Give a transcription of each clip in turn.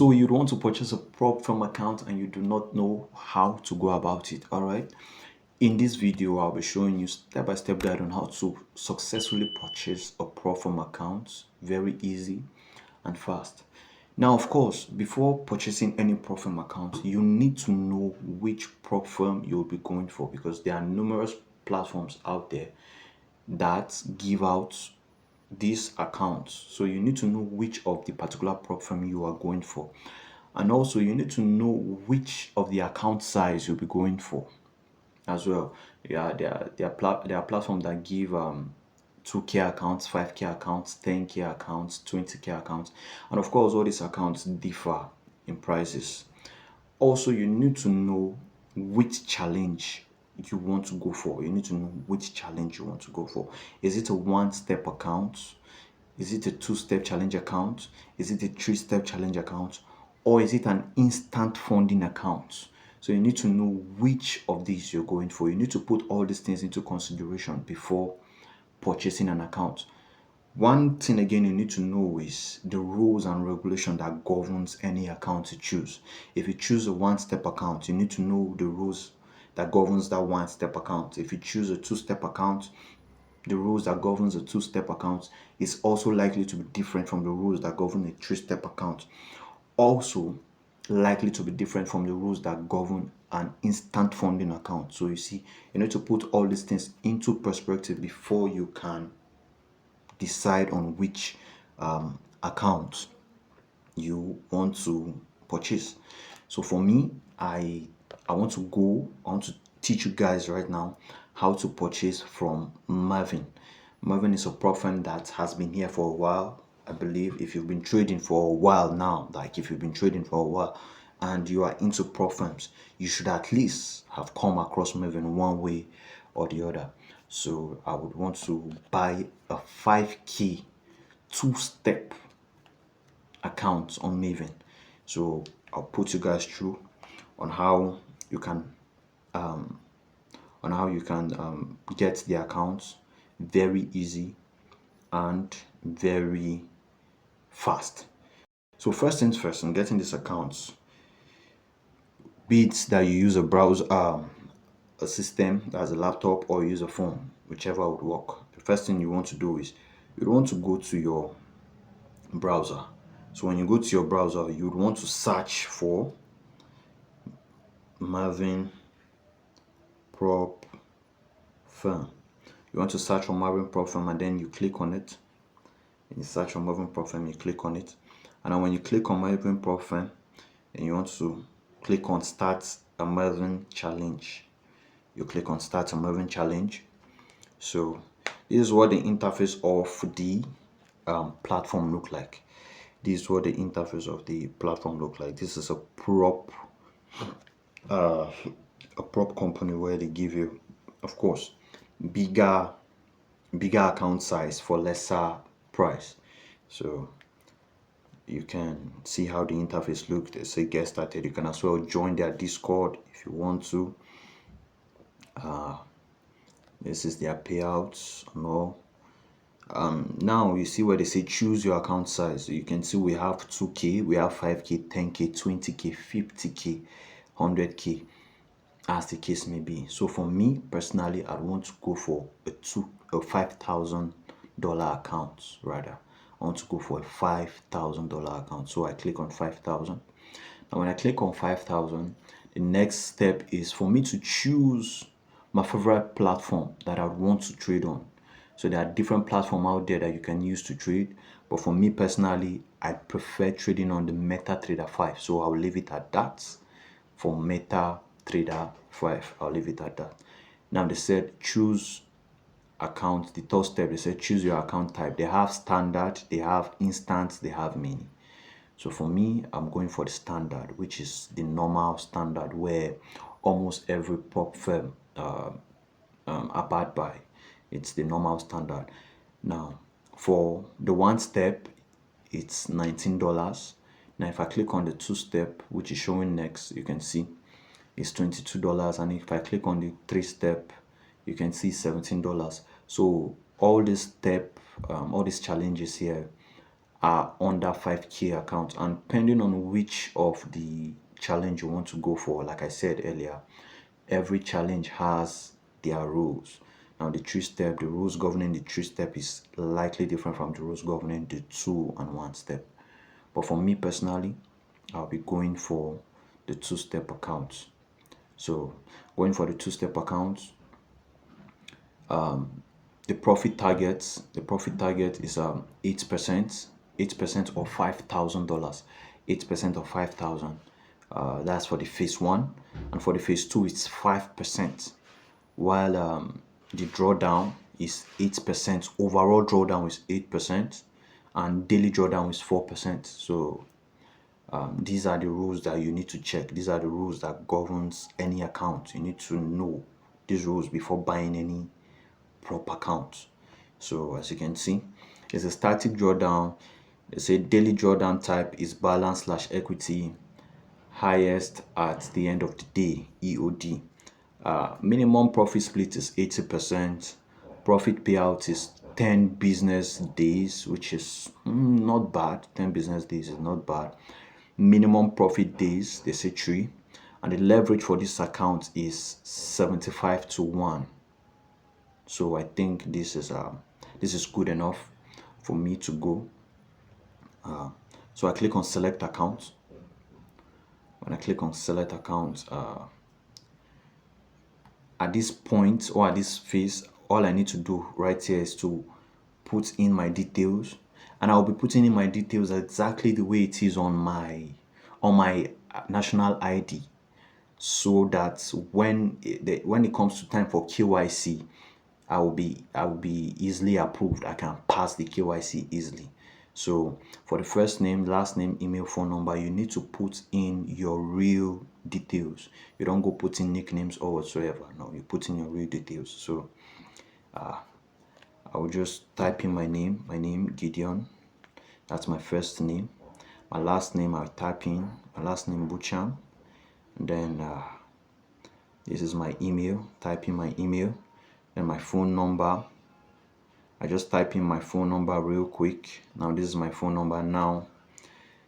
So you'd want to purchase a prop firm account and you do not know how to go about it. All right. In this video, I'll be showing you step-by-step guide on how to successfully purchase a prop firm account. Very easy and fast. Now, of course, before purchasing any prop firm account, you need to know which prop firm you'll be going for because there are numerous platforms out there that give out these accounts. So you need to know which of the particular prop firm you are going for. And also you need to know which of the account size you'll be going for as well. Yeah, there are platforms that give 2K accounts, 5K accounts, 10K accounts, 20K accounts. And of course, all these accounts differ in prices. Also, you need to know which challenge you want to go for. You need to know which challenge you want to go for. Is it a one-step account? Is it a two-step challenge account? Is it a three-step challenge account? Or is it an instant funding account? So you need to know which of these you're going for. You need to put all these things into consideration before purchasing an account. One thing again you need to know is the rules and regulation that governs any account you choose. If you choose a one-step account, you need to know the rules that governs that one-step account. If you choose a two-step account, the rules that governs a two-step account is also likely to be different from the rules that govern a three-step account. Also likely to be different from the rules that govern an instant funding account. So you see, you need to put all these things into perspective before you can decide on which account you want to purchase. So for me, I want to teach you guys right now how to purchase from Marvin. Marvin is a prop firm that has been here for a while. I believe if you've been trading for a while now, like if you've been trading for a while and you are into prop firms, you should at least have come across Marvin one way or the other. So I would want to buy a 5K two-step account on Maven. So I'll put you guys through on how you can get the accounts very easy and very fast. So first things first, in getting these accounts, be it that you use a browser, a system that's a laptop, or you use a phone, whichever would work. The first thing you want to do is you want to go to your browser. So when you go to your browser, you would want to search for Marvin Prop Firm. You want to search for Marvin Prop Firm and then you click on it. And you search for Marvin Prop Firm, you click on it. And then when you click on Marvin Prop Firm, and you want to click on Start a Marvin Challenge. You click on Start a Marvin Challenge. So this is what the interface of the platform look like. This is what the interface of the platform look like. This is a prop company where they give you, of course, bigger account size for lesser price. So you can see how the interface looks. They say get started. You can as well join their Discord if you want to. This is their payouts and all. Now you see where they say choose your account size. So you can see we have 2K, we have 5K, 10K, 20K, 50K, 100K, as the case may be. So for me personally, I want to go for a $5,000 account rather. I want to go for a $5,000 account. So I click on 5,000. Now when I click on 5,000, the next step is for me to choose my favorite platform that I want to trade on. So there are different platforms out there that you can use to trade. But for me personally, I prefer trading on the MetaTrader 5. So I'll leave it at that. For MetaTrader 5, I'll leave it at that. Now they said choose account. The third step, they said choose your account type. They have standard, they have instant, they have mini. So for me, I'm going for the standard, which is the normal standard where almost every prop firm abide by. It's the normal standard. Now for the one step, it's $19. Now if I click on the two step, which is showing next, you can see it's $22. And if I click on the three step, you can see $17. So all this step, all these challenges here are under 5K accounts, and depending on which of the challenge you want to go for, like I said earlier, every challenge has their rules. Now the rules governing the 3-step is likely different from the rules governing the 2 and 1 step. But for me personally, I'll be going for the 2-step accounts. So going for the 2-step accounts, the profit target is 8%, 8% of $5,000, 8% of 5,000. That's for the phase 1, and for the phase 2 it's 5%, while the drawdown is 8%. Overall drawdown is 8%, and daily drawdown is 4%. So these are the rules that you need to check. These are the rules that governs any account. You need to know these rules before buying any prop account. So as you can see, it's a static drawdown. It's a daily drawdown type is balance / equity, highest at the end of the day, EOD. Minimum profit split is 80%. Profit payout is 10 business days, which is not bad. 10 business days is not bad. Minimum profit days, they say 3, and the leverage for this account is 75-1. So I think this is good enough for me to go. So I click on select account. When I click on select account, at this point or at this phase, all I need to do right here is to put in my details, and I'll be putting in my details exactly the way it is on my national ID, so that when it comes to time for KYC, I will be easily approved. I can pass the KYC easily. So for the first name, last name, email, phone number, you need to put in your real details. You don't go put in nicknames or whatsoever. No, you put in your real details. So I will just type in my name Gideon. That's my first name. My last name, I'll type in my last name Bucham. And then this is my email. Type in my email. Then my phone number. I just type in my phone number real quick. Now this is my phone number. Now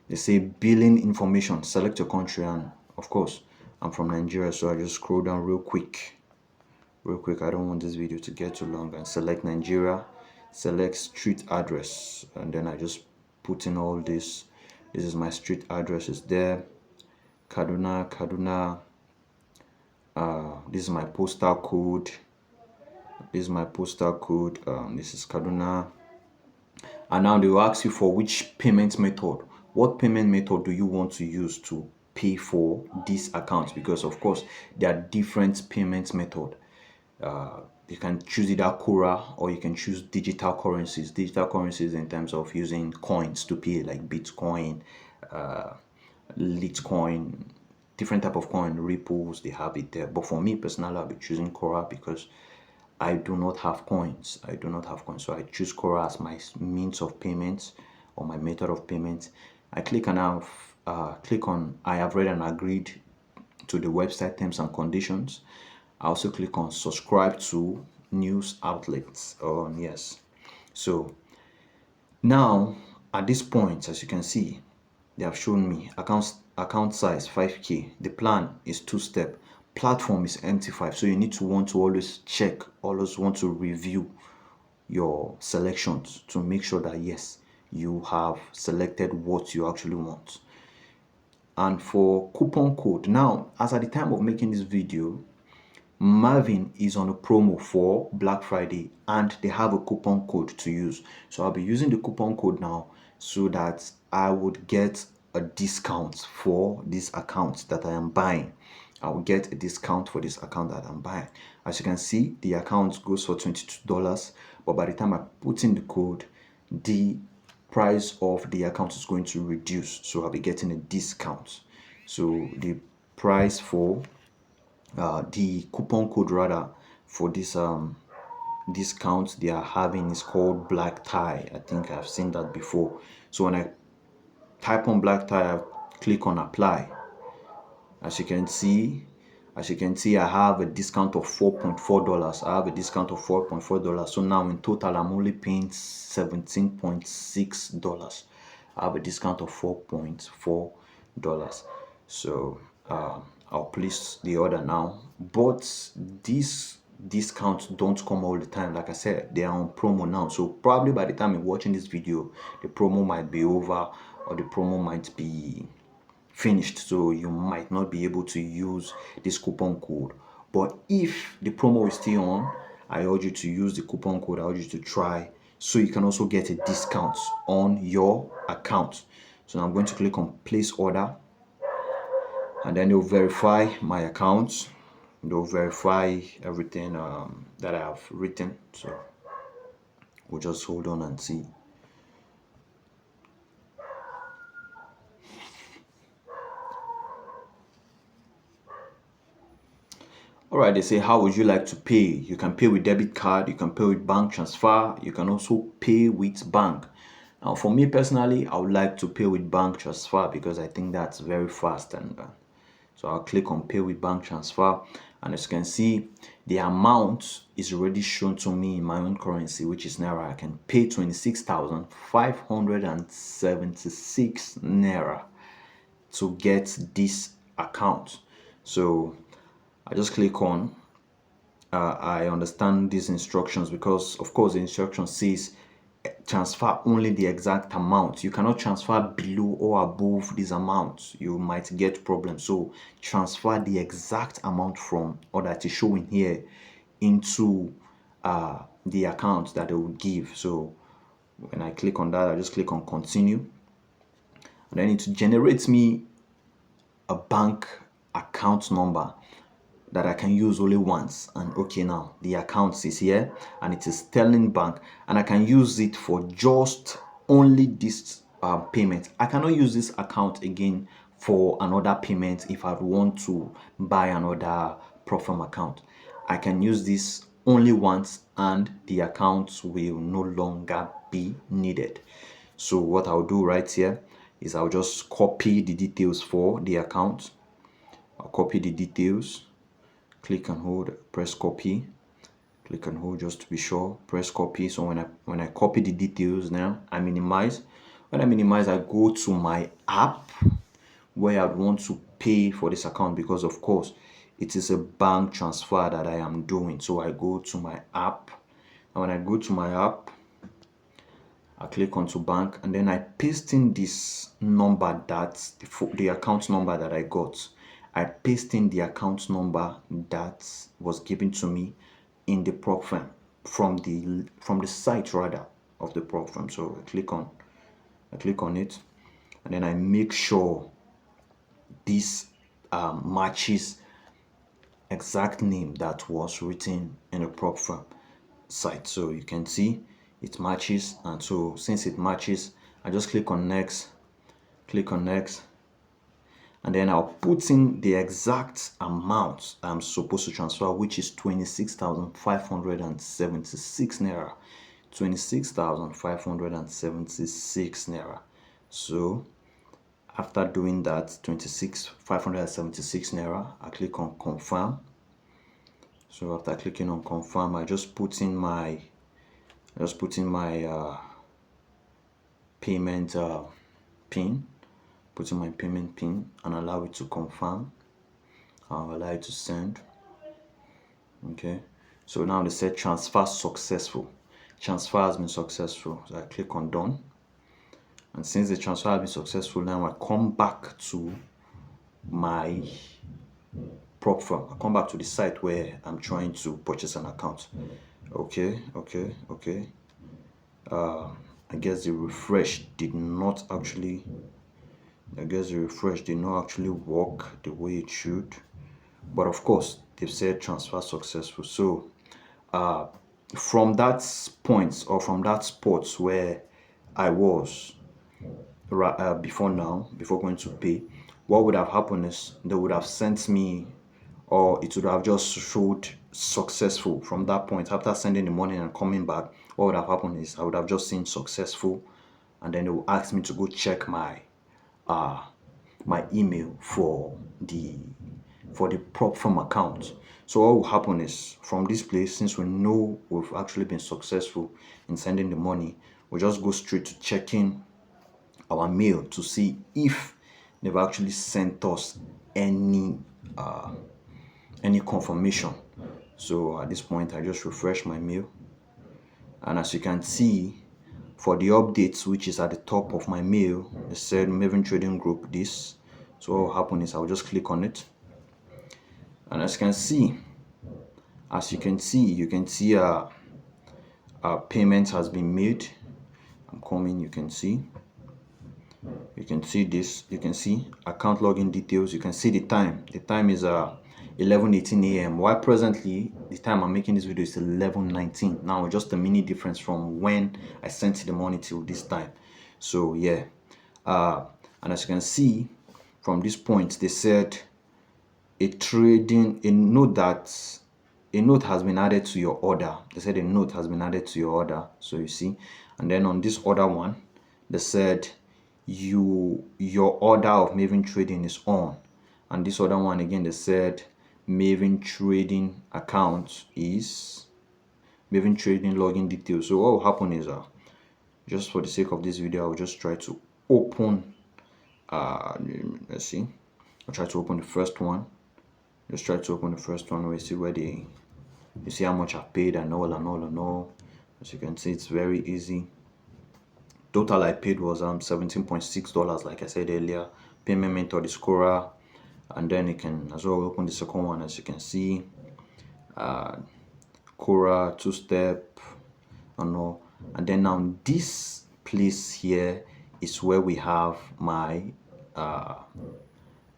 they say billing information. Select your country, and of course I'm from Nigeria, so I just scroll down real quick. I don't want this video to get too long, and select Nigeria. Select street address, and then I just put in all this. This is my street address. Is there Kaduna. This is my postal code. This is Kaduna. And now they will ask you for which payment method. What payment method do you want to use to pay for this account? Because of course there are different payment methods. You can choose either Quora, or you can choose digital currencies. Digital currencies in terms of using coins to pay, like Bitcoin, Litecoin, different type of coin, Ripples, they have it there. But for me personally, I'll be choosing Quora because I do not have coins. So I choose Quora as my means of payments, or my method of payment. I click on I have read and agreed to the website terms and conditions. I also click on subscribe to news outlets. Yes. So now at this point, as you can see, they have shown me account size 5K. The plan is 2-step. Platform is MT5. So you need to want to always want to review your selections to make sure that yes, you have selected what you actually want. And for coupon code, now as at the time of making this video, Marvin is on a promo for Black Friday, and they have a coupon code to use. So I'll be using the coupon code now so that I would get a discount for this account that I am buying. I will get a discount for this account that I'm buying. As you can see, the account goes for $22, but by the time I put in the code, the price of the account is going to reduce, so I'll be getting a discount. So the price for the coupon code rather for this discount they are having is called Black Tie. I think I've seen that before. So when I type on Black Tie, I click on apply. As you can see, I have a discount of $4.4. I have a discount of $4.4. So now in total I'm only paying $17.6. I have a discount of $4.4. So I'll place the order now. But these discounts don't come all the time. Like I said, they are on promo now. So probably by the time you're watching this video, the promo might be over or the promo might be finished, so you might not be able to use this coupon code. But if the promo is still on, I urge you to use the coupon code. I urge you to try, so you can also get a discount on your account. So now I'm going to click on place order, and then they'll verify my account. They'll verify everything that I have written. So we'll just hold on and see. All right, they say, how would you like to pay? You can pay with debit card, you can pay with bank transfer, you can also pay with bank. Now, for me personally, I would like to pay with bank transfer because I think that's very fast. And so I'll click on pay with bank transfer. And as you can see, the amount is already shown to me in my own currency, which is Naira. I can pay 26,576 Naira to get this account. So I just click on I understand these instructions, because of course the instruction says transfer only the exact amount. You cannot transfer below or above this amount. You might get problems. So transfer the exact amount from, or that is showing here, into the account that they will give. So when I click on that, I just click on continue, and then it generates me a bank account number that I can use only once. And okay, now the account is here and it is Sterling Bank, and I can use it for just only this payment. I cannot use this account again for another payment if I want to buy another Profirm account. I can use this only once and the account will no longer be needed. So what I'll do right here is I'll just copy the details for the account. I'll copy the details, click and hold, press copy, click and hold just to be sure, press copy. So when I copy the details, now I minimize. When I minimize, I go to my app where I want to pay for this account, because of course it is a bank transfer that I am doing. So I go to my app, and when I go to my app, I click onto bank, and then I paste in this number, that's the account number that I got. I paste in the account number that was given to me in the Profirm from the site rather of the Profirm. So I click on it, and then I make sure this matches exact name that was written in the Profirm site. So you can see it matches, and so since it matches, I just click on next, and then I'll put in the exact amount I'm supposed to transfer, which is 26,576 Naira. 26,576 Naira. So after doing that, 26,576 Naira, I click on confirm. So after clicking on confirm, I just put in my payment pin, put in my payment pin, and allow it to confirm. I'll allow it to send. Okay, so now they said transfer successful. Transfer has been successful. So I click on done, and since the transfer has been successful, now I come back to my Profirm. I come back to the site where I'm trying to purchase an account. Okay. I guess the refresh did not actually work the way it should, but of course they've said transfer successful. So from that point, or from that spot where I was before going to pay, what would have happened is they would have sent me, or it would have just showed successful. From that point, after sending the money and coming back, what would have happened is I would have just seen successful, and then they will ask me to go check my email for the Profirm account. So what will happen is, from this place, since we know we've actually been successful in sending the money, we just go straight to checking our mail to see if they've actually sent us any confirmation. So at this point, I just refresh my mail, and as you can see, for the updates, which is at the top of my mail, it said Maven Trading Group this. So what will happen is I'll just click on it, and as you can see, you can see payment has been made. I'm coming. You can see this. You can see account login details. You can see the time. The time is 11:18 a.m. While presently the time I'm making this video is 11:19. Now just a minute difference from when I sent the money till this time. So yeah, and as you can see from this point, they said a note has been added to your order. They said a note has been added to your order. So you see, and then on this other one, they said your order of Maven Trading is on. And this other one again, they said Maven Trading account is Maven Trading login details. So what will happen is just for the sake of this video, I'll just try to open let's see, I'll try to open the first one. Just try to open the first one where you see where you see how much I've paid and all. As you can see, it's very easy. Total I paid was $17.6, like I said earlier. Payment method is Quora, and then you can as well open the second one. As you can see, Quora, two-step, and all. And then now this place here is where we have my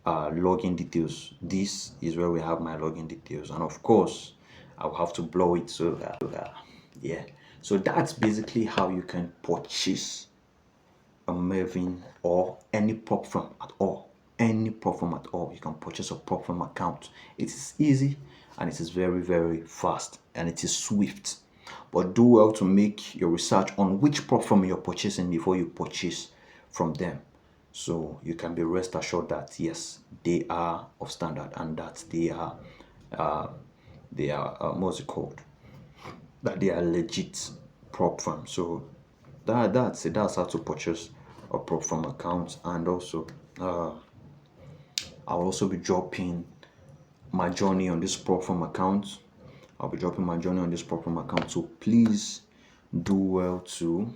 login details. This is where we have my login details, and of course I'll have to blow it. So yeah, so that's basically how you can purchase a Maven or any prop firm at all. You can purchase a prop firm account. It is easy, and it is very, very fast, and it is swift. But do well to make your research on which prop firm you're purchasing before you purchase from them, so you can be rest assured that yes, they are of standard, and that they are what's it called, that they are legit prop firm. So that's it. That's how to purchase a prop firm account. And also I'll also be dropping my journey on this prop firm account. So please do well to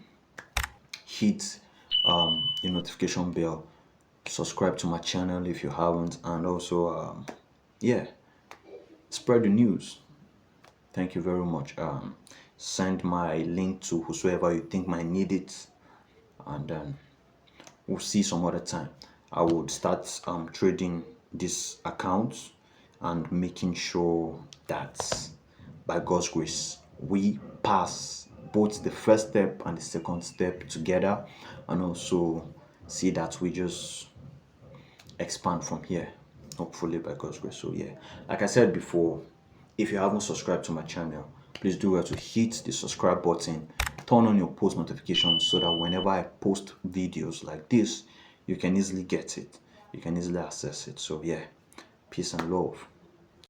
hit the notification bell, subscribe to my channel if you haven't, and also yeah, spread the news. Thank you very much. Send my link to whosoever you think might need it, and then we'll see some other time. I would start trading this account and making sure that by God's grace we pass both the first step and the second step together, and also see that we just expand from here, hopefully by God's grace. So yeah, like I said before, if you haven't subscribed to my channel, please do well to hit the subscribe button, turn on your post notifications, so that whenever I post videos like this, you can easily get it, you can easily access it. So yeah, peace and love.